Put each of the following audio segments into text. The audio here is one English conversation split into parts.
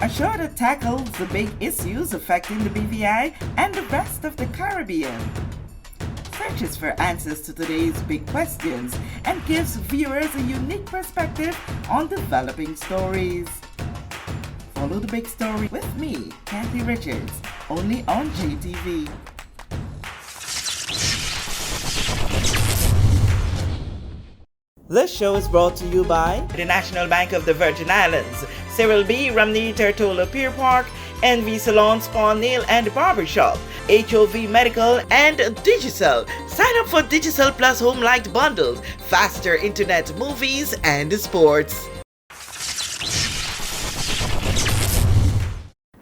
a show that tackles the big issues affecting the BVI and the rest of the Caribbean. Searches for answers to today's big questions and gives viewers a unique perspective on developing stories. Follow the big story with me, Kathy Richards, only on JTV. This show is brought to you by the National Bank of the Virgin Islands, Cyril B. Ramney Tertola Pier Park, NV Salon Spa Nail and Barbershop, HOV Medical, and Digicel. Sign up for Digicel Plus Home Light Bundles, faster internet, movies, and sports.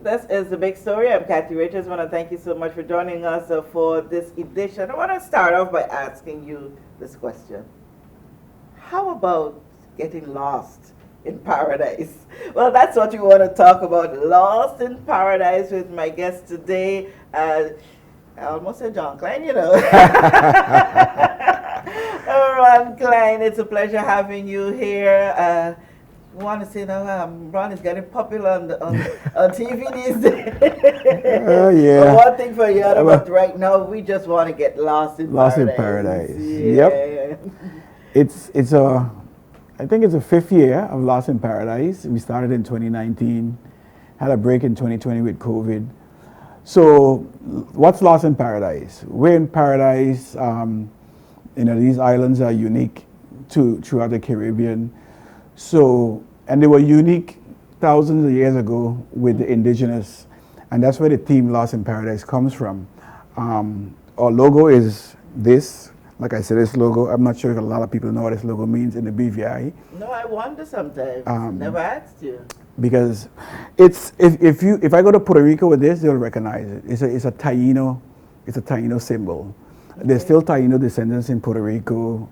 This is the big story. I'm Kathy Richards. I want to thank you so much for joining us for this edition. I want to start off by asking you this question. How about getting lost in paradise? Well, that's what we want to talk about. Lost in paradise with my guest today. I almost said John Klein, you know. Ron Klein, it's a pleasure having you here. I want to say now, Ron is getting popular on TV these days. Oh, yeah. One thing for the other, but right now we just want to get lost in paradise. Lost in paradise. Yeah. Yep. I think it's the 5th year of Lost in Paradise. We started in 2019, had a break in 2020 with COVID. So, what's Lost in Paradise? We're in paradise. These islands are unique throughout the Caribbean. So, and they were unique thousands of years ago with the indigenous, and that's where the theme Lost in Paradise comes from. Our logo is this. Like I said, this logo, I'm not sure if a lot of people know what this logo means in the BVI. No, I wonder sometimes. Never asked you. Because if I go to Puerto Rico with this, they'll recognize it. It's a Taino symbol. Okay. There's still Taino descendants in Puerto Rico,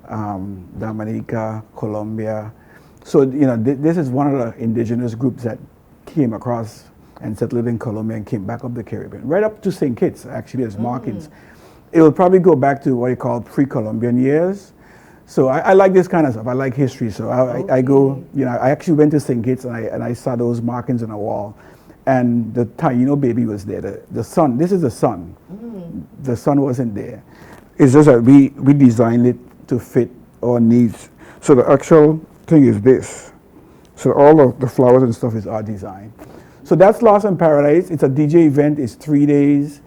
Dominica, Colombia. So this is one of the indigenous groups that came across and settled in Colombia and came back up the Caribbean, right up to St. Kitts. Actually, there's markings. It will probably go back to what you call pre-Columbian years. So I like this kind of stuff. I like history. So I go, I actually went to St. Kitts and I saw those markings on the wall. And the Taino baby was there. The sun, this is the sun. The sun wasn't there. It's just that we designed it to fit our needs. So the actual thing is this. So all of the flowers and stuff is our design. So that's Lost in Paradise. It's a DJ event. It's 3 days.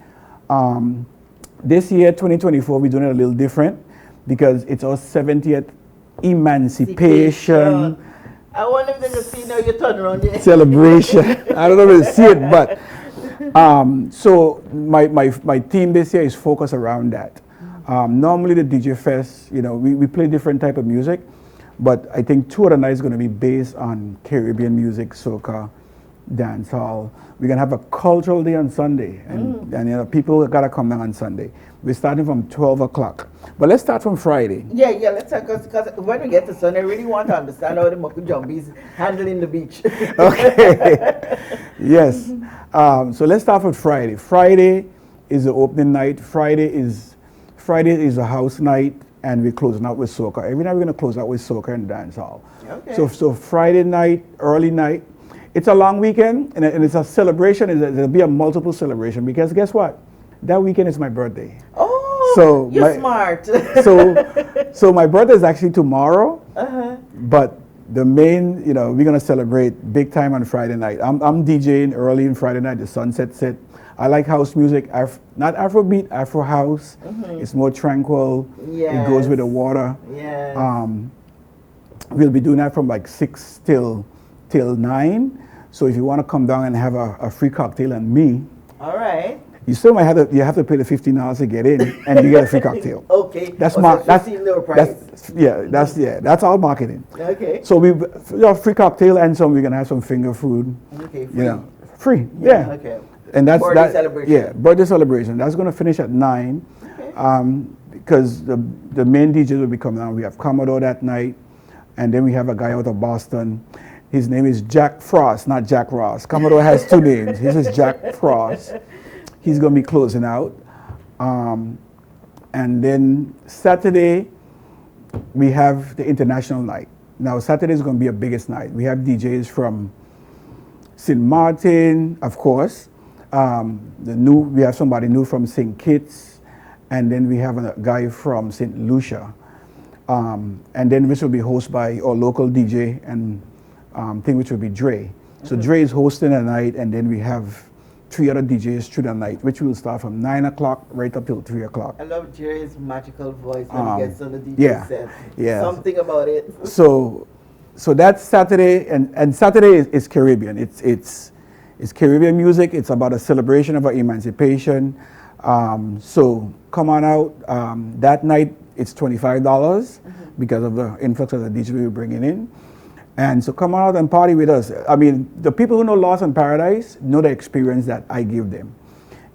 This year, 2024, we're doing it a little different because it's our 70th Emancipation. I wonder if they can see now you turn around there. Celebration. I don't know if they see it, but so my team this year is focused around that. Normally the DJ Fest, we play different type of music, but I think 2 of the nights going to be based on Caribbean music, soca, dancehall. We're gonna have a cultural day on Sunday, and people gotta come down on Sunday. We're starting from 12 o'clock, but let's start from Friday. Yeah, let's talk because when we get to Sunday, I really want to understand how the Moku Jumbies handling the beach. Okay. Yes. So let's start with Friday. Friday is the opening night. Friday is a house night, and we're closing out with soca. Every night we're gonna close out with soca and dancehall. Okay. So Friday night, early night. It's a long weekend, and it's a celebration. There'll be a multiple celebration because guess what? That weekend is my birthday. Oh, so you're smart. so my birthday is actually tomorrow, but the main, we're gonna celebrate big time on Friday night. I'm DJing early on Friday night. The sunset set. I like house music, not Afrobeat, Afro house. It's more tranquil. Yes. It goes with the water. Yes. We'll be doing that from like 6 till 9. So if you want to come down and have a free cocktail and me, all right. You still might have to pay the $15 to get in, and you get a free cocktail. Okay. That's that's all marketing. Okay. So we free cocktail and we're gonna have some finger food. Okay. Free. Free. Yeah. Okay. And that's birthday celebration. Yeah, birthday celebration. That's gonna finish at 9. Okay. Because the main DJs will be coming out. We have Commodore that night, and then we have a guy out of Boston. His name is Jack Frost, not Jack Ross. Commodore has 2 names. His is Jack Frost. He's going to be closing out. And then Saturday, we have the international night. Now, Saturday is going to be a biggest night. We have DJs from St. Martin, of course. We have somebody new from St. Kitts, and then we have a guy from St. Lucia. And then this will be hosted by our local DJ and thing, which will be Dre. So Dre is hosting the night, and then we have 3 other DJs through the night, which will start from 9 o'clock right up till 3 o'clock. I love Dre's magical voice when he gets on the DJ set. Yeah. Something about it. So that's Saturday, and Saturday is Caribbean. It's Caribbean music. It's about a celebration of our emancipation. So come on out. That night it's $25 because of the influx of the DJ we're bringing in. And so come on out and party with us. I mean, the people who know Lost in Paradise know the experience that I give them.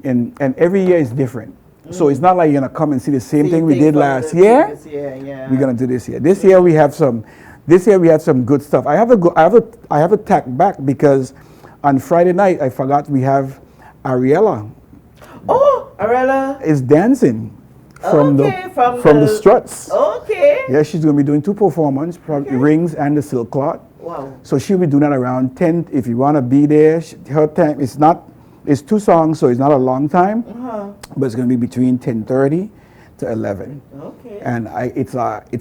And every year is different. So it's not like you're gonna come and see the same thing we did last year. Yeah. We're gonna do this year. This year we have some good stuff. I have to tack back because on Friday night I forgot we have Ariella. Oh, Ariella is dancing from the struts. Okay. Yeah, she's going to be doing 2 performances, Rings and the Silk Cloth. Wow. So she'll be doing that around 10. If you want to be there, her time it's 2 songs, so it's not a long time, but it's going to be between 10:30 to 11. Okay. And it's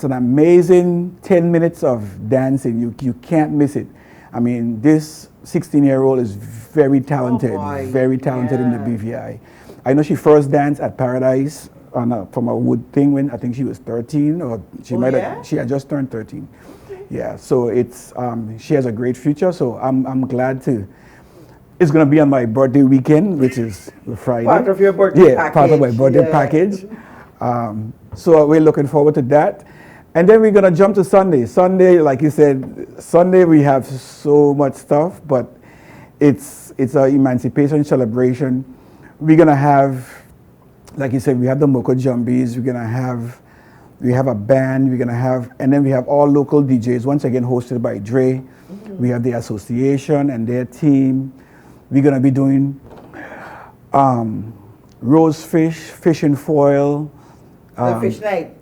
an amazing 10 minutes of dancing. You can't miss it. I mean, this 16-year-old is very talented, in the BVI. I know she first danced at Paradise from a wood thing when I think she was 13, or she had just turned 13. Okay. Yeah, so she has a great future. So I'm glad to. It's gonna be on my birthday weekend, which is Friday. Part of your birthday package. Part of my birthday package. So we're looking forward to that. And then we're gonna jump to Sunday. Sunday, like you said, Sunday we have so much stuff, but it's an emancipation celebration. We're gonna have, like you said, we have the Moko Jumbies. We have a band. And then we have all local DJs. Once again, hosted by Dre. We have the association and their team. We're gonna be doing roast fish, fish and foil. Fish night.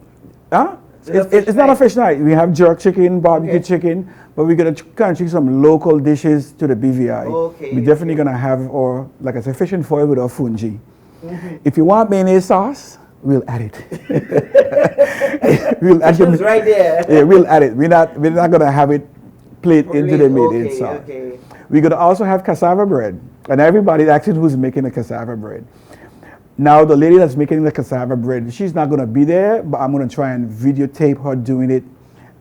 Huh? It's not a fish night. We have jerk chicken, barbecue chicken, but we're going to kind of treat some local dishes to the BVI. Okay. We're definitely going to have, or like I said, fish and foil with our fungi. If you want mayonnaise sauce, we'll add it. We'll add it right there. Yeah, we'll add it. We're not going to have it played into the mayonnaise sauce. Okay. We're going to also have cassava bread, and everybody asking who's making the cassava bread. Now, the lady that's making the cassava bread, she's not going to be there, but I'm going to try and videotape her doing it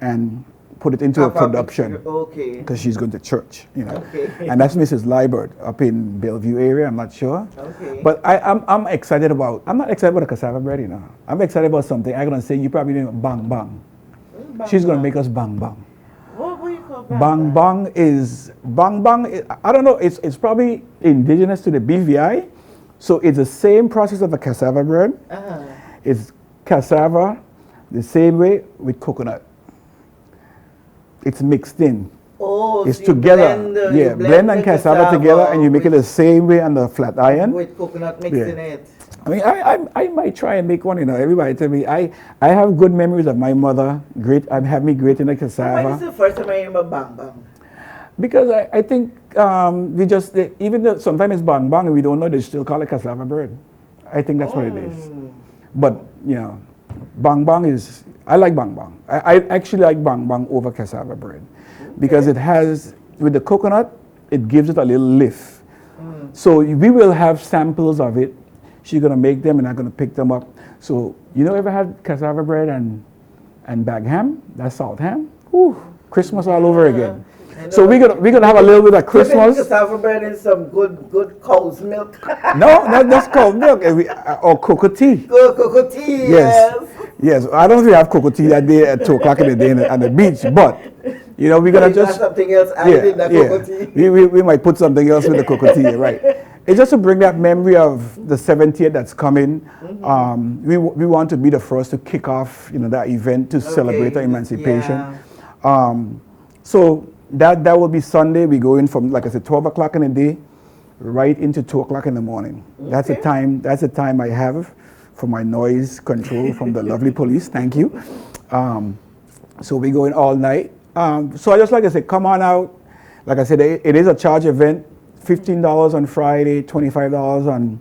and put it into a production. Okay. Because she's going to church, Okay. And that's Mrs. Liebert up in Bellevue area, I'm not sure. Okay. But I'm not excited about the cassava bread, I'm excited about something. I'm going to say, you probably know bang bang. She's going to make us bang bang. What do you call bang bang? Bang bang, I don't know, it's probably indigenous to the BVI. So it's the same process of a cassava bread. It's cassava the same way with coconut. It's mixed in. Oh, it's so together. Blend and cassava together, and you make it the same way on the flat iron. With coconut mixed in it. I mean, I might try and make one. Everybody tell me I have good memories of my mother. Have me grating the cassava. When is the first time I remember bang bang? Because I think even though sometimes it's bang bang and we don't know, they still call it cassava bread. I think that's what it is. But, bang bang is, I like bang bang. I actually like bang bang over cassava bread. Because it has, with the coconut, it gives it a little lift. So we will have samples of it. She's going to make them and I'm going to pick them up. So, ever had cassava bread and bag ham? That's salt ham? Whew, Christmas all over again. So we're gonna have a little bit of Christmas. Cassava bread and some good cow's milk. No, not just cow's milk. Or cocoa tea. Cocoa tea. Yes. I don't know if we have cocoa tea that day at 2 o'clock in the day on the beach, but we're gonna just something else added in that cocoa tea. We might put something else with the cocoa tea, right? It's just to bring that memory of the 70th that's coming. We want to be the first to kick off that event to celebrate our emancipation. So that will be Sunday. We go in from, like I said, 12 o'clock in the day, right into 2 o'clock in the morning. Okay. That's the time I have for my noise control from the lovely police. Thank you. So we go in all night. So I just like I said, come on out. like I said, it is a charge event. $15 on Friday, $25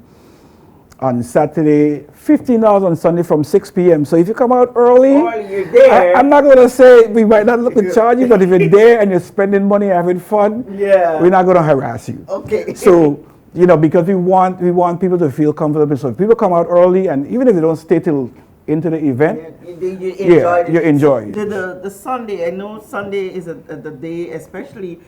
on Saturday, $15 on Sunday from 6 p.m. So if you come out early, You're there. I'm not going to say we might not look to charge you, but if you're there and you're spending money having fun, we're not going to harass you. Okay. So, because we want people to feel comfortable. So if people come out early, and even if they don't stay till into the event, you enjoy it. The Sunday, I know Sunday is the day, especially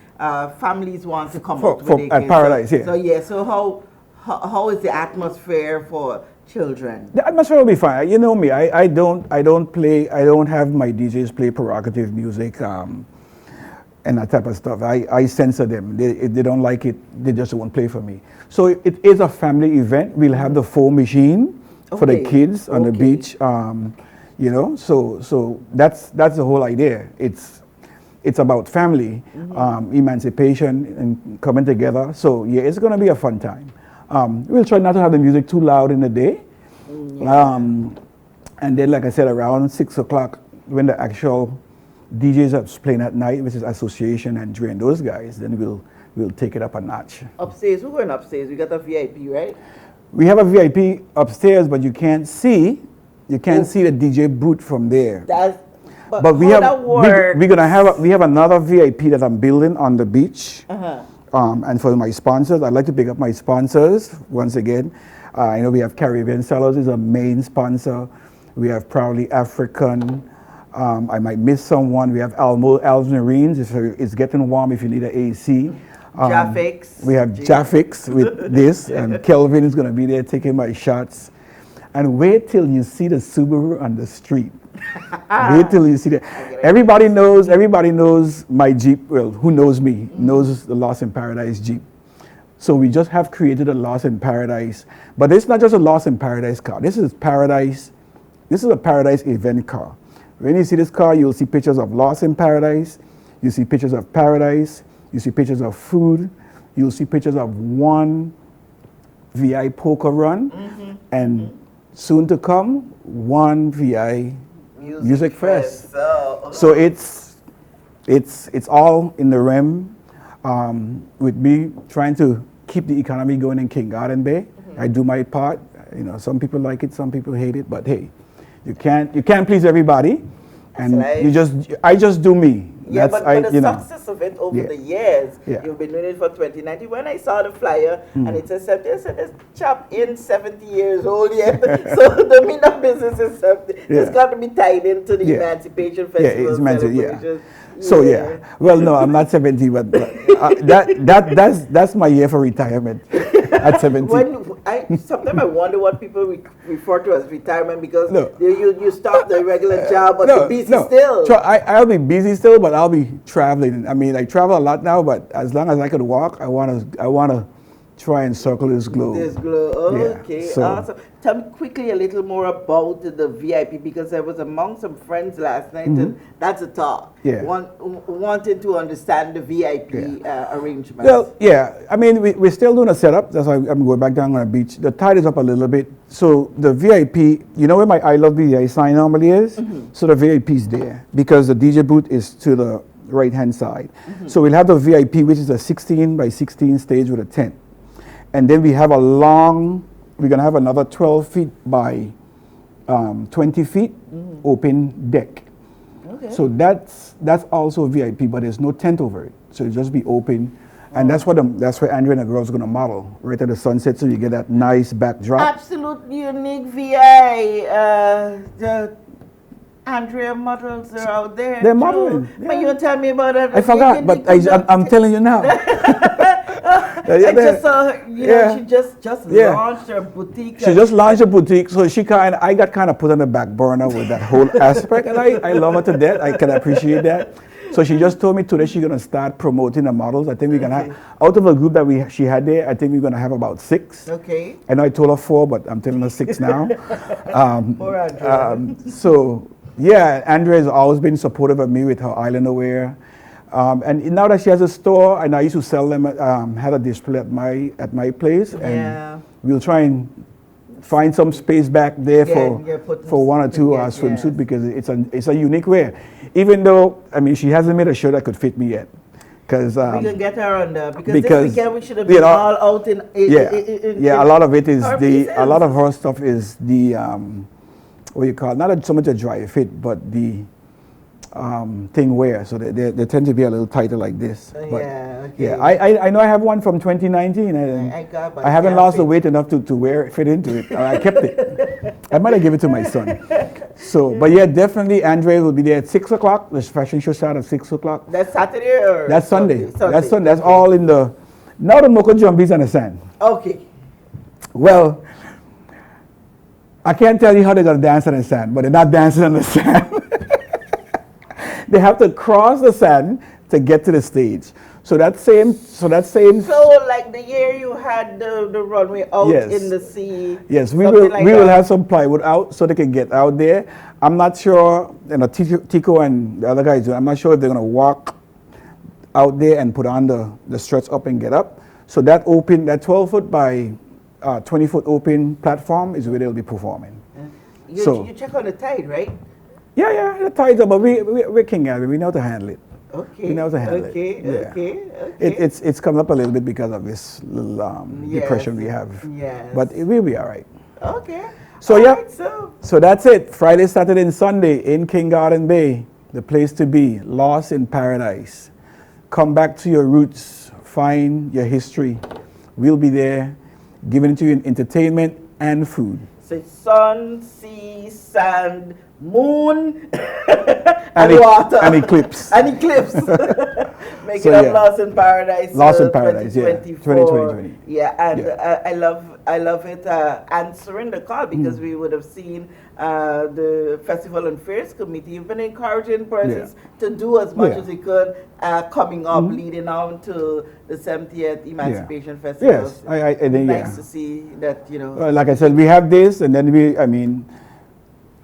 families want to come out with their kids. Paradise, So how is the atmosphere for children? The atmosphere will be fine. You know me, I don't have my DJs play provocative music and that type of stuff. I censor them. If they don't like it, they just won't play for me. So it is a family event. We'll have the foam machine for the kids on the beach. So that's the whole idea. It's about family, emancipation, and coming together. So it's going to be a fun time. We'll try not to have the music too loud in the day. And then, like I said, around 6 o'clock, when the actual DJs are playing at night, which is Association and Dre and those guys, then we'll take it up a notch. Upstairs, we're going upstairs. We got a VIP, right? We have a VIP upstairs, but you can't see the DJ booth from there. But we have we have another VIP that I'm building on the beach. And for my sponsors, I'd like to pick up my sponsors once again. I know we have Caribbean Sellers is a main sponsor. We have Proudly African. I might miss someone. We have Alves Marines. It's getting warm if you need an AC. Jahphix. We have Jahphix with this, and Kelvin is going to be there taking my shots. And wait till you see the Subaru on the street. Wait till you see that. Everybody knows my Jeep. Well, who knows me knows the Lost in Paradise Jeep. So we just have created a Lost in Paradise. But it's not just a Lost in Paradise car. This is Paradise. This is a Paradise event car. When you see this car, you'll see pictures of Lost in Paradise. You see pictures of Paradise. You see pictures of food. You'll see pictures of one VI poker run. And soon to come, one VI Music Fest. So it's all in the realm with me trying to keep the economy going in King Garden Bay. I do my part. Some people like it, some people hate it, but hey, you can't please everybody, and I just do me. But the success of it over the years, you've been doing it for 2019. When I saw the flyer and it says 70, I said, this chap in 70 years old yet. So the Mina business is something. It's got to be tied into the Emancipation Festival celebration. So well, no, I'm not 70, but that's my year for retirement at 70. Sometimes I wonder what people refer to as retirement, because you stop the regular job, but you're busy still. So I'll be busy still, but I'll be traveling. I mean, I travel a lot now, but as long as I could walk, I wanna try and circle this globe. Okay, awesome. Tell me quickly a little more about the VIP, because I was among some friends last night, and that's a talk. Wanting to understand the VIP arrangement. Well, I mean, we're still doing a setup. That's why I'm going back down on the beach. The tide is up a little bit. So the VIP, you know where my I Love VI sign normally is? So the VIP is there, because the DJ booth is to the right-hand side. So we'll have the VIP, which is a 16 by 16 stage with a tent. And then we have we're going to have another 12 feet by 20 feet open deck. Okay. So that's also VIP, but there's no tent over it. So it'll just be open. And that's where Andrea and the girls are going to model, right at the sunset, so you get that nice backdrop. Absolutely unique VI. The Andrea models are out there. They're modeling. Yeah. But you tell me about it. I forgot, but I'm telling you now. I just saw, she just launched her boutique. She just launched a boutique, so I got kind of put on the back burner with that whole aspect, and I love her to death. I can appreciate that. So she just told me today she's going to start promoting the models. I think we're going to have, out of the group that she had there, I think we're going to have about 6. Okay. I know I told her 4, but I'm telling her 6 now. Poor Andrea. So, Andrea has always been supportive of me with her Islander wear. And now that she has a store, and I used to sell them, had a display at my place, and we'll try and find some space back there for 1 or 2 swimsuit, because it's a unique wear. Even though, I mean, she hasn't made a shirt that could fit me yet. because we can get her on there because because, this weekend we should have been all out in a lot of it is our a lot pieces. of her stuff is the what you call, not so much a dry fit, but the thing wear. So they tend to be a little tighter like this. But Okay. yeah, I know I have one from 2019, and I got, but I haven't can't lost the fit. weight enough to fit into it. I kept it. I might have given it to my son. So, but yeah, definitely Andre will be there at 6 o'clock. The fashion show starts at 6 o'clock. That's Saturday or That's Sunday. Sunday? That's Sunday. That's all in the, now the Moko Jumbies on the sand. Okay. Well, I can't tell you how they're going to dance on the sand, but they're not dancing on the sand. They have to cross the sand to get to the stage. So that same. So like the year you had the runway out Yes. in the sea. Yes, we something will. like We will that. have some plywood out so they can get out there. I'm not sure. You know, Tico and the other guys. I'm not sure if they're going to walk out there and put on the struts up and get up. So that 12-foot by 20-foot open platform is where they'll be performing. You check on the tide, right? Yeah, the tides are, but we're king at it. We know how to handle it. Okay. We know how to handle it. Yeah. Okay. It's come up a little bit because of this little depression we have. Yes. But we'll be all right. Okay. So All yeah. right, So that's it. Friday, Saturday, and Sunday in King Garden Bay, the place to be. Lost in Paradise. Come back to your roots. Find your history. We'll be there, giving it to you in entertainment and food. So it's sun, sea, sand, moon, and water. And eclipse. And eclipse. Make So, it up yeah. Lost in Paradise. Lost in Paradise, yeah. 2024. 2020. Yeah, and Yeah. I love it answering the call because we would have seen the Festival and Fairs Committee. You've been encouraging persons to do as much Yeah. as they could coming up, leading on to the 70th Emancipation Festival. Yes, I think, Nice to see that, you know. like I said, we have this, and then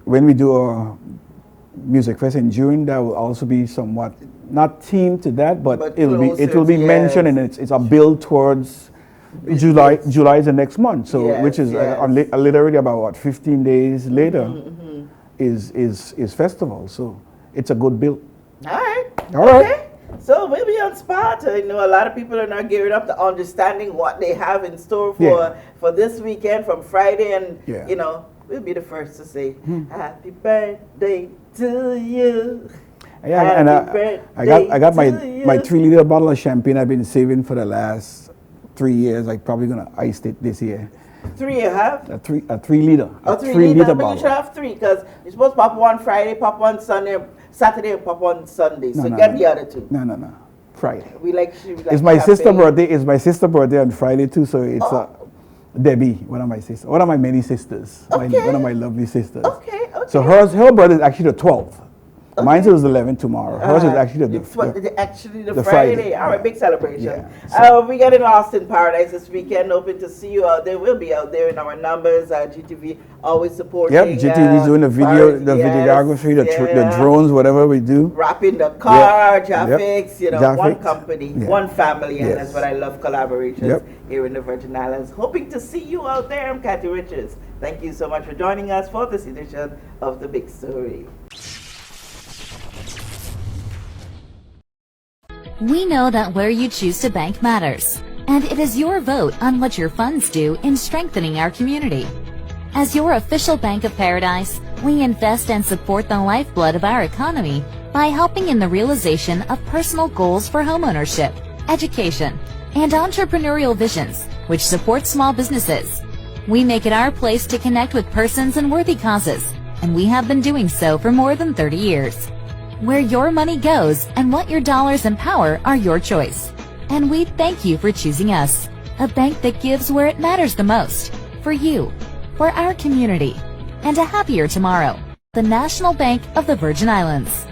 when we do a music fest in June, that will also be somewhat not themed to that, but it will be closer, mentioned, and it's a build towards July. July is the next month, so Yes, which is yes. literally about 15 days later is festival. So it's a good build. All right. All right. Okay. So we'll be on spot. I know a lot of people are now gearing up to understanding what they have in store for this weekend from Friday, and you know, we'll be the first to say happy birthday to you. Yeah, and I got my 3-liter bottle of champagne I've been saving for the last 3 years. I'm probably gonna ice it this year. 3 you have? A 3-liter. A 3-liter, but you should have 3 because you're supposed to pop one Friday, pop one Saturday, and pop one Sunday. So get the other 2. No. Friday. We like It's my sister's birthday. It's my sister's birthday on Friday too. So it's Debbie, one of my sisters, one of my many sisters, one of my lovely sisters. Okay. So her birthday is actually the 12th. Mine is 11 tomorrow. Hers is actually the Friday. All right, big celebration. Yeah, we getting Lost in Paradise this weekend. Hoping to see you out there. We'll be out there in our numbers. GTV always supporting. Yep, GTV's doing the video, the videography, the drones, whatever we do. Wrapping the car, Jahphix, you know, Jahphix. one company, one family, and that's what I love, collaborations here in the Virgin Islands. Hoping to see you out there. I'm Kathy Richards. Thank you so much for joining us for this edition of The Big Story. We know that where you choose to bank matters, and it is your vote on what your funds do in strengthening our community. As your official Bank of Paradise, we invest and support the lifeblood of our economy by helping in the realization of personal goals for homeownership, education, and entrepreneurial visions, which support small businesses. We make it our place to connect with persons and worthy causes, and we have been doing so for more than 30 years. Where your money goes and what your dollars empower are your choice. And we thank you for choosing us, a bank that gives where it matters the most, for you, for our community, and a happier tomorrow. The National Bank of the Virgin Islands.